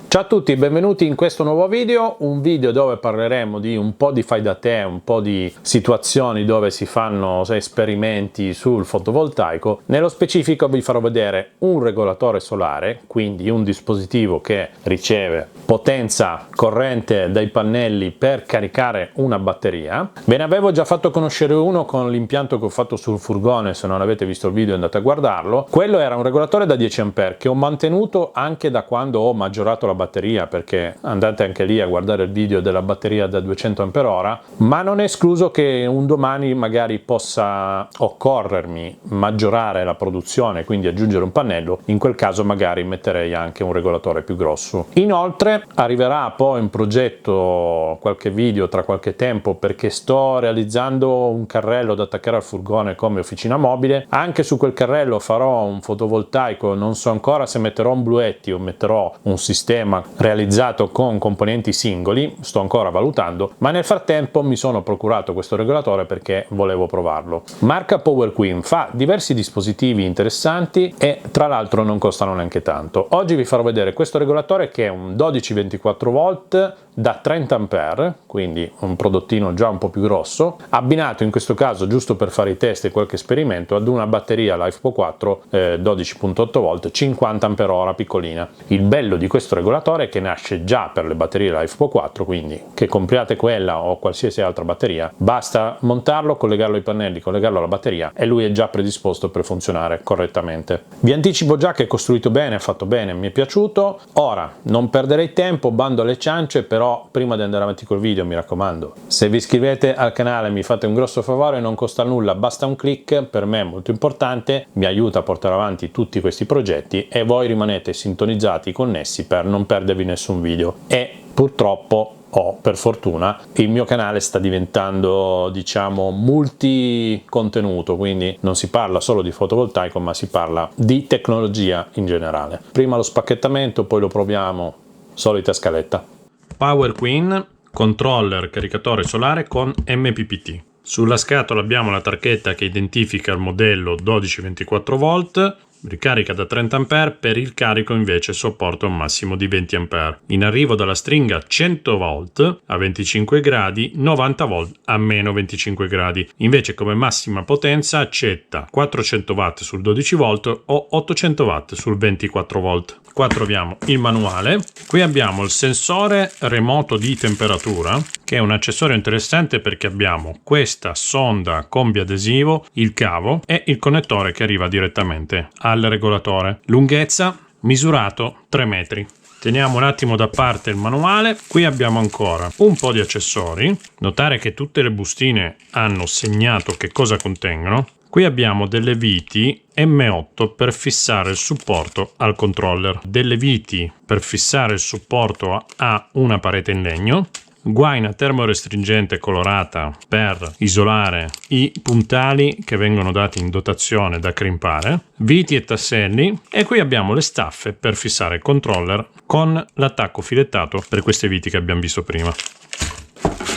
Ciao a tutti, benvenuti in questo nuovo video, un video dove parleremo di un po' di fai da te, un po' di situazioni dove si fanno esperimenti sul fotovoltaico. Nello specifico vi farò vedere un regolatore solare, quindi un dispositivo che riceve potenza corrente dai pannelli per caricare una batteria. Ve ne avevo già fatto conoscere uno con l'impianto che ho fatto sul furgone, se non avete visto il video andate a guardarlo. Quello era un regolatore da 10 A che ho mantenuto anche da quando ho maggiorato la batteria, perché andate anche lì a guardare il video della batteria da 200 Ah, ma non è escluso che un domani magari possa occorrermi maggiorare la produzione, quindi aggiungere un pannello. In quel caso magari metterei anche un regolatore più grosso. Inoltre arriverà poi in progetto qualche video tra qualche tempo, perché sto realizzando un carrello da attaccare al furgone come officina mobile. Anche su quel carrello farò un fotovoltaico, non so ancora se metterò un Bluetti o metterò un sistema realizzato con componenti singoli, sto ancora valutando, ma nel frattempo mi sono procurato questo regolatore perché volevo provarlo. Marca Power Queen, fa diversi dispositivi interessanti e tra l'altro non costano neanche tanto. Oggi vi farò vedere questo regolatore che è un 12-24 volt da 30 A, quindi un prodottino già un po' più grosso, abbinato in questo caso, giusto per fare i test e qualche esperimento, ad una batteria LiFePO 4 12.8 volt 50 Ah piccolina. Il bello di questo regolatore è che nasce già per le batterie LiFePO 4, quindi che compriate quella o qualsiasi altra batteria, basta montarlo, collegarlo ai pannelli, collegarlo alla batteria e lui è già predisposto per funzionare correttamente. Vi anticipo già che è costruito bene, è fatto bene, mi è piaciuto. Ora non perderei tempo, bando alle ciance, però prima di andare avanti col video mi raccomando, se vi iscrivete al canale mi fate un grosso favore, non costa nulla, basta un click, per me è molto importante, mi aiuta a portare avanti tutti questi progetti e voi rimanete sintonizzati, connessi per non perdervi nessun video. E purtroppo per fortuna il mio canale sta diventando, diciamo, multi-contenuto, quindi non si parla solo di fotovoltaico ma si parla di tecnologia in generale. Prima lo spacchettamento, poi lo proviamo, solita scaletta. Power Queen, controller caricatore solare con MPPT. Sulla scatola abbiamo la tarchetta che identifica il modello 12-24 volt, ricarica da 30 A, per il carico invece sopporta un massimo di 20 A. In arrivo dalla stringa 100 volt a 25 gradi, 90 volt a meno 25 gradi. Invece come massima potenza accetta 400 watt sul 12 volt o 800 watt sul 24 volt. Qua troviamo il manuale. Qui abbiamo il sensore remoto di temperatura, che è un accessorio interessante perché abbiamo questa sonda con biadesivo, il cavo e il connettore che arriva direttamente al regolatore. Lunghezza misurato 3 metri. Teniamo un attimo da parte il manuale. Qui abbiamo ancora un po' di accessori. Notare che tutte le bustine hanno segnato che cosa contengono. Qui abbiamo delle viti M8 per fissare il supporto al controller, delle viti per fissare il supporto a una parete in legno, guaina termorestringente colorata per isolare i puntali che vengono dati in dotazione da crimpare, viti e tasselli, e qui abbiamo le staffe per fissare il controller con l'attacco filettato per queste viti che abbiamo visto prima.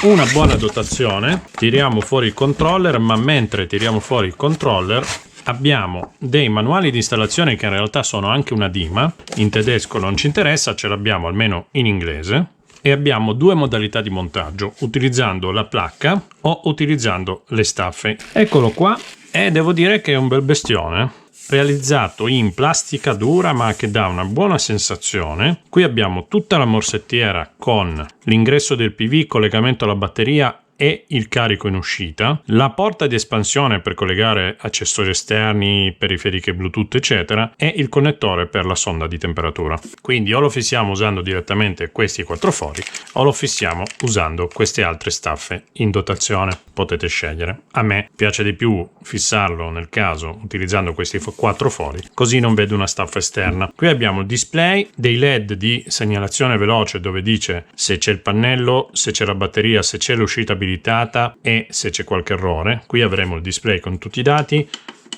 Una buona dotazione. Tiriamo fuori il controller, ma mentre tiriamo fuori il controller abbiamo dei manuali di installazione che in realtà sono anche una DIMA. In tedesco non ci interessa, ce l'abbiamo almeno in inglese. E abbiamo due modalità di montaggio, utilizzando la placca o utilizzando le staffe. Eccolo qua, e devo dire che è un bel bestione, realizzato in plastica dura ma che dà una buona sensazione. Qui abbiamo tutta la morsettiera con l'ingresso del PV, collegamento alla batteria e il carico in uscita, la porta di espansione per collegare accessori esterni, periferiche Bluetooth eccetera, e il connettore per la sonda di temperatura. Quindi o lo fissiamo usando direttamente questi 4 fori o lo fissiamo usando queste altre staffe in dotazione, potete scegliere. A me piace di più fissarlo nel caso utilizzando questi 4 fori, così non vedo una staffa esterna. Qui abbiamo il display, dei LED di segnalazione veloce dove dice se c'è il pannello, se c'è la batteria, se c'è l'uscita abilitata e se c'è qualche errore. Qui avremo il display con tutti i dati,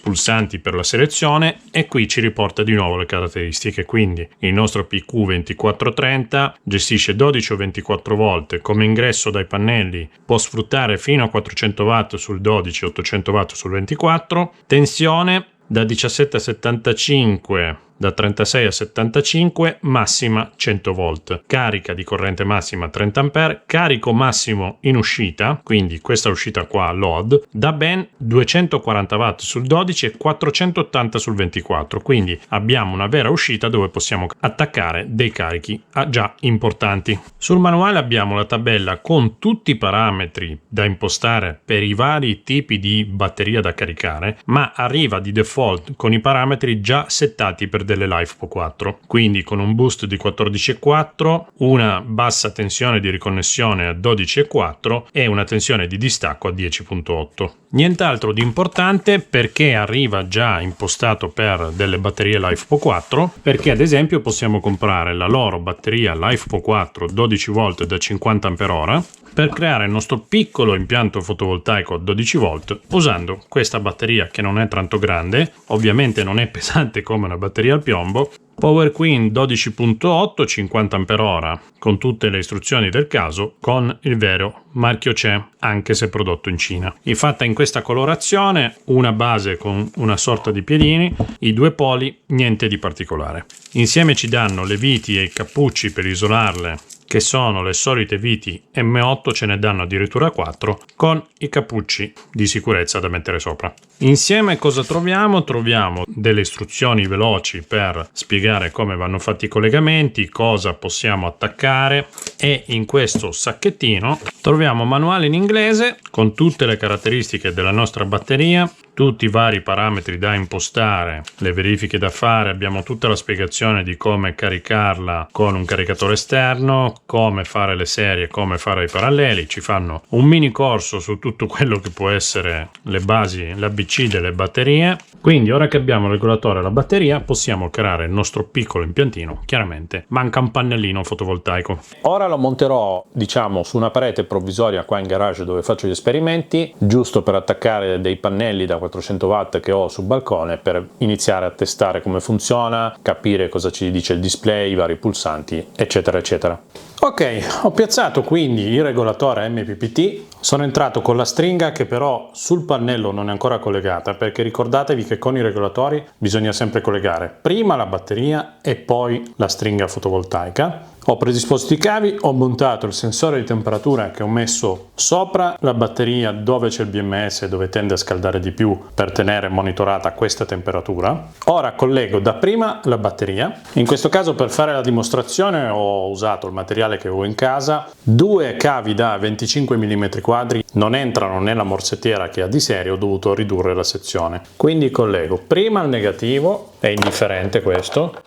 pulsanti per la selezione, e qui ci riporta di nuovo le caratteristiche. Quindi il nostro PQ2430 gestisce 12 o 24 volt, come ingresso dai pannelli può sfruttare fino a 400 watt sul 12 e 800 watt sul 24, tensione da 17 a 75 da 36 a 75, massima 100 volt, carica di corrente massima 30 A, carico massimo in uscita, quindi questa uscita qua load, da ben 240 watt sul 12 e 480 sul 24, quindi abbiamo una vera uscita dove possiamo attaccare dei carichi già importanti. Sul manuale abbiamo la tabella con tutti i parametri da impostare per i vari tipi di batteria da caricare, ma arriva di default con i parametri già settati per delle LiFePO 4, quindi con un boost di 14,4, una bassa tensione di riconnessione a 12,4 e una tensione di distacco a 10,8. Nient'altro di importante perché arriva già impostato per delle batterie LiFePO 4, perché ad esempio possiamo comprare la loro batteria LiFePO 4 12 volt da 50 Ah per creare il nostro piccolo impianto fotovoltaico a 12 volt usando questa batteria che non è tanto grande, ovviamente non è pesante come una batteria al piombo, PowerQueen 12.8 50 Ah con tutte le istruzioni del caso, con il vero marchio CE, anche se prodotto in Cina. È fatta in questa colorazione, una base con una sorta di piedini, i due poli, niente di particolare. Insieme ci danno le viti e i cappucci per isolarle, che sono le solite viti M8, ce ne danno addirittura 4, con i cappucci di sicurezza da mettere sopra. Insieme cosa troviamo? Troviamo delle istruzioni veloci per spiegare come vanno fatti i collegamenti, cosa possiamo attaccare, e in questo sacchettino troviamo manuale in inglese con tutte le caratteristiche della nostra batteria, tutti i vari parametri da impostare, le verifiche da fare, abbiamo tutta la spiegazione di come caricarla con un caricatore esterno, come fare le serie, come fare i paralleli, ci fanno un mini corso su tutto quello che può essere le basi, l'ABC delle batterie. Quindi ora che abbiamo il regolatore e la batteria possiamo creare il nostro piccolo impiantino. Chiaramente manca un pannellino fotovoltaico. Ora lo monterò, diciamo, su una parete provvisoria qua in garage dove faccio gli esperimenti, giusto per attaccare dei pannelli da 400 watt che ho sul balcone per iniziare a testare come funziona, capire cosa ci dice il display, i vari pulsanti, eccetera eccetera. Ok, ho piazzato quindi il regolatore MPPT, sono entrato con la stringa che però sul pannello non è ancora collegata, perché ricordatevi che con i regolatori bisogna sempre collegare prima la batteria e poi la stringa fotovoltaica. Ho predisposto i cavi, ho montato il sensore di temperatura che ho messo sopra la batteria dove c'è il BMS, dove tende a scaldare di più per tenere monitorata questa temperatura. Ora collego dapprima la batteria. In questo caso per fare la dimostrazione ho usato il materiale che avevo in casa. Due cavi da 25 mm quadri non entrano nella morsettiera che ha di serie, ho dovuto ridurre la sezione. Quindi collego prima il negativo, è indifferente questo,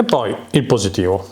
e poi il positivo.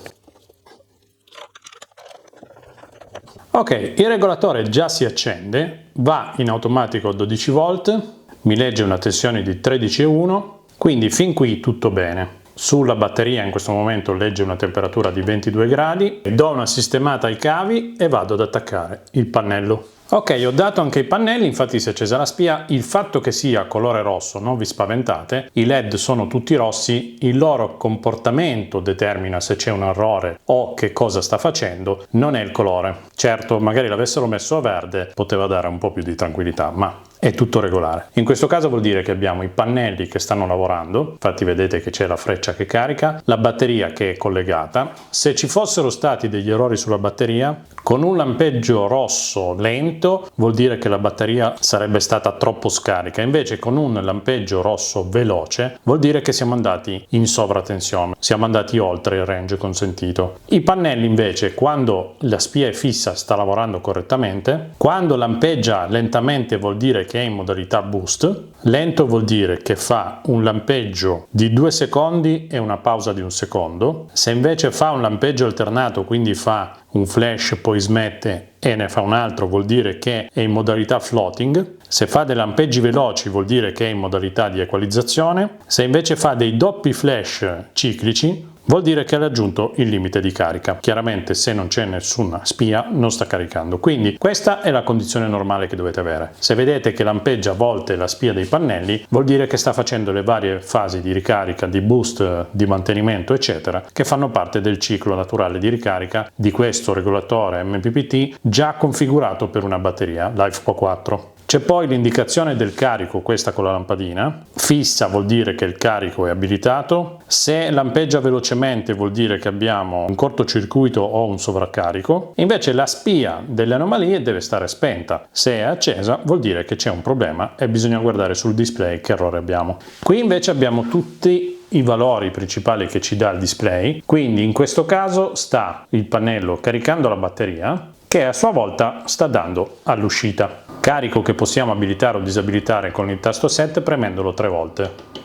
Ok, il regolatore già si accende, va in automatico a 12 volt, mi legge una tensione di 13,1, quindi fin qui tutto bene. Sulla batteria in questo momento legge una temperatura di 22 gradi, do una sistemata ai cavi e vado ad attaccare il pannello. Ok, ho dato anche i pannelli, infatti si è accesa la spia. Il fatto che sia colore rosso, non vi spaventate, i LED sono tutti rossi, il loro comportamento determina se c'è un errore o che cosa sta facendo, non è il colore. Certo, magari l'avessero messo a verde poteva dare un po' più di tranquillità, ma è tutto regolare. In questo caso vuol dire che abbiamo i pannelli che stanno lavorando, infatti vedete che c'è la freccia che carica, la batteria che è collegata. Se ci fossero stati degli errori sulla batteria, con un lampeggio rosso lento vuol dire che la batteria sarebbe stata troppo scarica, invece con un lampeggio rosso veloce vuol dire che siamo andati in sovratensione, siamo andati oltre il range consentito. I pannelli invece, quando la spia è fissa, sta lavorando correttamente, quando lampeggia lentamente vuol dire che è in modalità boost, lento vuol dire che fa un lampeggio di 2 secondi e una pausa di 1 secondo, se invece fa un lampeggio alternato, quindi fa un flash poi smette e ne fa un altro, vuol dire che è in modalità floating. Se fa dei lampeggi veloci vuol dire che è in modalità di equalizzazione. Se invece fa dei doppi flash ciclici vuol dire che ha raggiunto il limite di carica. Chiaramente se non c'è nessuna spia non sta caricando, quindi questa è la condizione normale che dovete avere. Se vedete che lampeggia a volte la spia dei pannelli vuol dire che sta facendo le varie fasi di ricarica, di boost, di mantenimento eccetera, che fanno parte del ciclo naturale di ricarica di questo regolatore MPPT già configurato per una batteria LiFePO 4. C'è poi l'indicazione del carico, questa con la lampadina, fissa vuol dire che il carico è abilitato, se lampeggia velocemente vuol dire che abbiamo un cortocircuito o un sovraccarico, invece la spia delle anomalie deve stare spenta, se è accesa vuol dire che c'è un problema e bisogna guardare sul display che errore abbiamo. Qui invece abbiamo tutti i valori principali che ci dà il display, quindi in questo caso sta il pannello caricando la batteria che a sua volta sta dando all'uscita. Carico che possiamo abilitare o disabilitare con il tasto set premendolo 3 volte.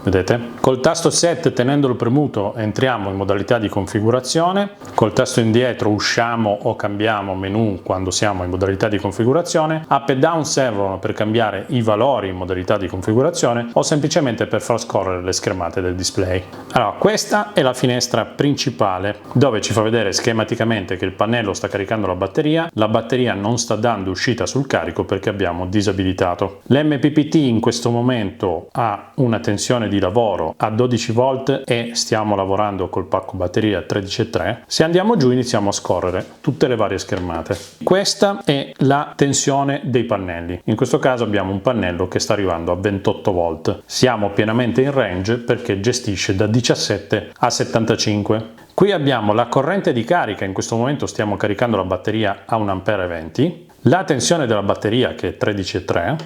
Vedete? Col tasto set, tenendolo premuto, entriamo in modalità di configurazione, col tasto indietro usciamo o cambiamo menu quando siamo in modalità di configurazione, up e down servono per cambiare i valori in modalità di configurazione o semplicemente per far scorrere le schermate del display. Allora, questa è la finestra principale dove ci fa vedere schematicamente che il pannello sta caricando la batteria non sta dando uscita sul carico perché abbiamo disabilitato. L'MPPT in questo momento ha una tensione di lavoro a 12 volt e stiamo lavorando col pacco batteria 13,3. Se andiamo giù iniziamo a scorrere tutte le varie schermate. Questa è la tensione dei pannelli. In questo caso abbiamo un pannello che sta arrivando a 28 volt. Siamo pienamente in range perché gestisce da 17 a 75. Qui abbiamo la corrente di carica, in questo momento stiamo caricando la batteria a 1,20 A, la tensione della batteria che è 13,3,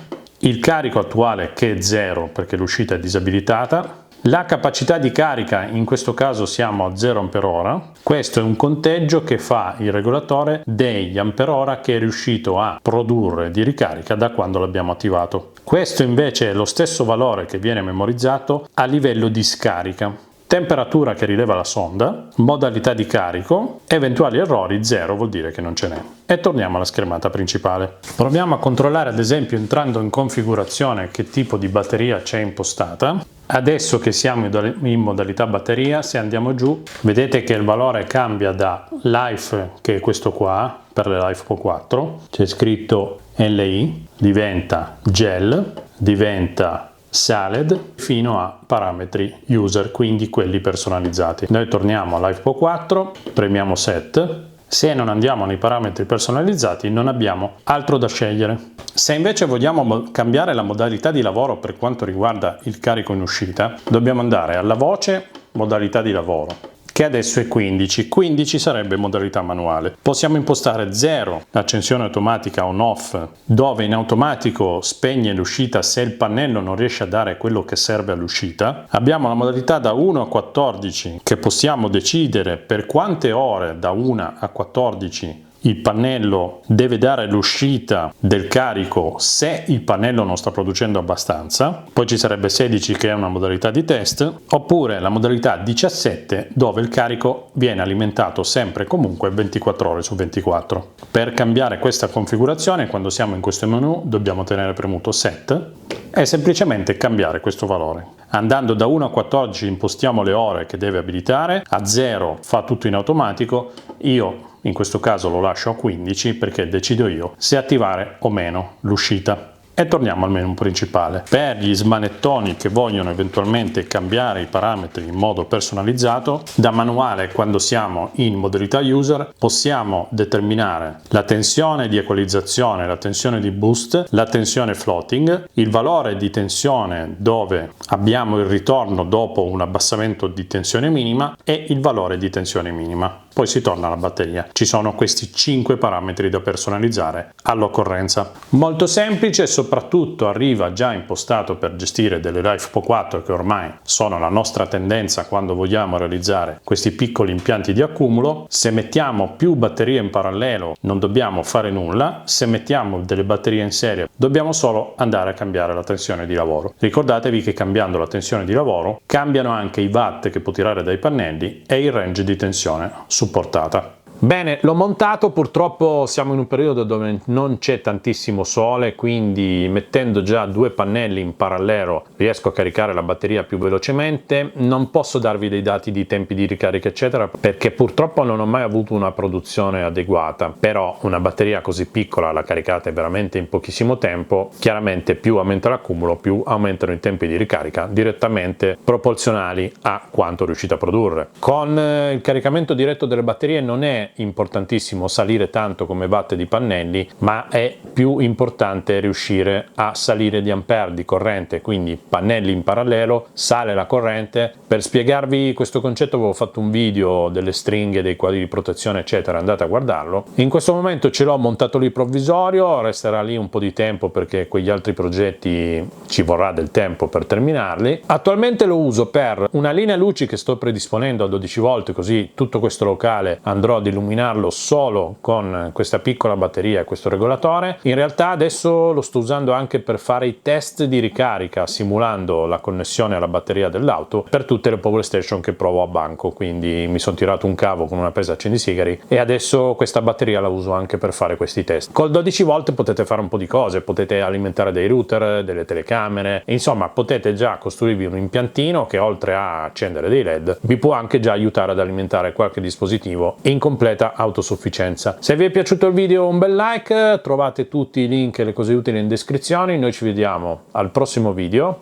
il carico attuale che è 0 perché l'uscita è disabilitata, la capacità di carica, in questo caso siamo a 0 ampere-ora, questo è un conteggio che fa il regolatore degli ampere-ora che è riuscito a produrre di ricarica da quando l'abbiamo attivato. Questo invece è lo stesso valore che viene memorizzato a livello di scarica. Temperatura che rileva la sonda, modalità di carico, eventuali errori 0 vuol dire che non ce n'è. E torniamo alla schermata principale. Proviamo a controllare ad esempio entrando in configurazione che tipo di batteria c'è impostata. Adesso che siamo in modalità batteria, se andiamo giù, vedete che il valore cambia da Life, che è questo qua, per le Life Pro 4, c'è scritto LI, diventa Gel, diventa Salad fino a parametri user, quindi quelli personalizzati. Noi torniamo a Life Pro 4, premiamo Set. Se non andiamo nei parametri personalizzati non abbiamo altro da scegliere. Se invece vogliamo cambiare la modalità di lavoro per quanto riguarda il carico in uscita, dobbiamo andare alla voce modalità di lavoro, che adesso è 15. 15 sarebbe modalità manuale. Possiamo impostare 0, l'accensione automatica on-off, dove in automatico spegne l'uscita se il pannello non riesce a dare quello che serve all'uscita. Abbiamo la modalità da 1 a 14, che possiamo decidere per quante ore da 1 a 14 il pannello deve dare l'uscita del carico se il pannello non sta producendo abbastanza. Poi ci sarebbe 16 che è una modalità di test, oppure la modalità 17 dove il carico viene alimentato sempre e comunque 24 ore su 24. Per cambiare questa configurazione, quando siamo in questo menu dobbiamo tenere premuto Set e semplicemente cambiare questo valore. Andando da 1 a 14 impostiamo le ore che deve abilitare, a 0 fa tutto in automatico, io in questo caso lo lascio a 15 perché decido io se attivare o meno l'uscita. E torniamo al menu principale. Per gli smanettoni che vogliono eventualmente cambiare i parametri in modo personalizzato, da manuale quando siamo in modalità user possiamo determinare la tensione di equalizzazione, la tensione di boost, la tensione floating, il valore di tensione dove abbiamo il ritorno dopo un abbassamento di tensione minima e il valore di tensione minima. Poi si torna alla batteria. Ci sono questi 5 parametri da personalizzare all'occorrenza. Molto semplice, soprattutto arriva già impostato per gestire delle Life Pro 4 che ormai sono la nostra tendenza quando vogliamo realizzare questi piccoli impianti di accumulo. Se mettiamo più batterie in parallelo non dobbiamo fare nulla, se mettiamo delle batterie in serie dobbiamo solo andare a cambiare la tensione di lavoro. Ricordatevi che cambiando la tensione di lavoro cambiano anche i watt che può tirare dai pannelli e il range di tensione supportata. Bene, l'ho montato, purtroppo siamo in un periodo dove non c'è tantissimo sole, quindi mettendo già 2 pannelli in parallelo riesco a caricare la batteria più velocemente. Non posso darvi dei dati di tempi di ricarica eccetera perché purtroppo non ho mai avuto una produzione adeguata, però una batteria così piccola la caricate veramente in pochissimo tempo, chiaramente più aumenta l'accumulo più aumentano i tempi di ricarica direttamente proporzionali a quanto riuscite a produrre. Con il caricamento diretto delle batterie non è è importantissimo salire tanto come watt di pannelli, ma è più importante riuscire a salire di ampere di corrente, quindi pannelli in parallelo, sale la corrente. Per spiegarvi questo concetto avevo fatto un video delle stringhe, dei quadri di protezione eccetera, andate a guardarlo. In questo momento ce l'ho montato lì provvisorio, resterà lì un po' di tempo perché quegli altri progetti ci vorrà del tempo per terminarli. Attualmente lo uso per una linea luci che sto predisponendo a 12 volt, così tutto questo locale andrò ad illuminarlo solo con questa piccola batteria e questo regolatore. In realtà adesso lo sto usando anche per fare i test di ricarica simulando la connessione alla batteria dell'auto per tutte le power station che provo a banco, quindi mi sono tirato un cavo con una presa accendisigari e adesso questa batteria la uso anche per fare questi test. Col 12 volt potete fare un po' di cose, potete alimentare dei router, delle telecamere, insomma potete già costruirvi un impiantino che oltre a accendere dei LED vi può anche già aiutare ad alimentare qualche dispositivo in completa autosufficienza. Se vi è piaciuto il video un bel like, trovate tutti i link e le cose utili in descrizione. Noi ci vediamo al prossimo video,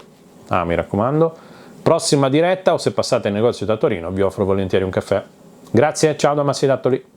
mi raccomando, prossima diretta, o se passate al negozio da Torino vi offro volentieri un caffè. Grazie, ciao da Massi Dattoli.